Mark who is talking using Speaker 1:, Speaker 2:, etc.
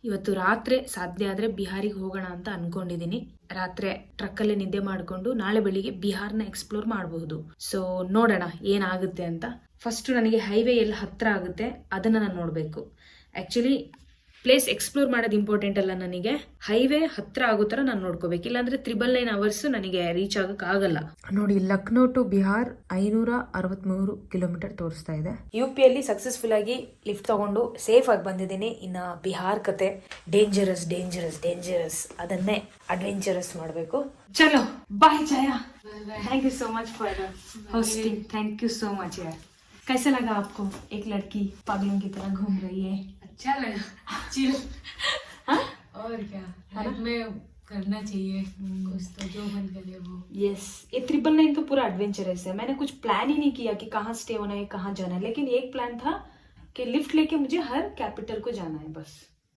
Speaker 1: ಇವತ್ತು ರಾತ್ರಿ ಸಾಧ್ಯ ಆದರೆ ಬಿಹಾರಿಗೆ ಹೋಗೋಣ ಅಂತ ಅನ್ಕೊಂಡಿದ್ದೀನಿ. ರಾತ್ರಿ ಟ್ರಕ್ಕಲ್ಲಿ ನಿದ್ದೆ ಮಾಡಿಕೊಂಡು ನಾಳೆ ಬೆಳಿಗ್ಗೆ ಬಿಹಾರ್ನ ಎಕ್ಸ್ಪ್ಲೋರ್ ಮಾಡಬಹುದು. ಸೊ ನೋಡೋಣ ಏನಾಗುತ್ತೆ ಅಂತ. ಫಸ್ಟ್ ನನಗೆ ಹೈವೇ ಎಲ್ಲಿ ಹತ್ರ ಆಗುತ್ತೆ ಅದನ್ನ ನಾನು ನೋಡಬೇಕು. ಆ್ಯಕ್ಚುಲಿ ಪ್ಲೇಸ್ ಎಕ್ಸ್ಪ್ಲೋರ್ ಮಾಡೋದು ಇಂಪಾರ್ಟೆಂಟ್ ಅಲ್ಲ, ನನಗೆ ಹೈವೇ ಹತ್ರ ಆಗೋ ಥರ ನಾನು ನೋಡ್ಕೋಬೇಕು. ಇಲ್ಲಾಂದ್ರೆ 999 ಅವರ್ಸ್ ನನಗೆ ರೀಚ್ ಆಗಕ್ಕೆ ಆಗಲ್ಲ. ನೋಡಿ, ಲಕ್ನೋ ಟು ಬಿಹಾರ್ 563 ಕಿಲೋಮೀಟರ್ ತೋರಿಸ್ತಾ ಇದೆ. UPಯಲ್ಲಿ ಸಕ್ಸಸ್ಫುಲ್ ಆಗಿ ಲಿಫ್ಟ್ ತಗೊಂಡು ಸೇಫ್ ಆಗಿ ಬಂದಿದ್ದೀನಿ. ಇನ್ನು ಬಿಹಾರ್ ಕತೆ ಡೇಂಜರಸ್ ಡೇಂಜರಸ್ ಡೇಂಜರಸ್, ಅದನ್ನೇ ಅಡ್ವೆಂಚರಸ್ ಮಾಡಬೇಕು. ಚಲೋ bye Chhaya, thank you so much for hosting. Thank you so much यार. कैसा लगा आपको? एक लड़की पागलों की तरह घूम रही है.
Speaker 2: अच्छा लगा, चिल. और क्या, लाइफ में करना चाहिए कुछ तो, जो मन करे वो.
Speaker 1: यस, ये 999 तो पूरा एडवेंचरस है. मैंने कुछ प्लान ही नहीं किया कि कहाँ स्टे होना है, कहाँ जाना है, लेकिन एक प्लान था कि लिफ्ट लेके मुझे हर कैपिटल को जाना है बस.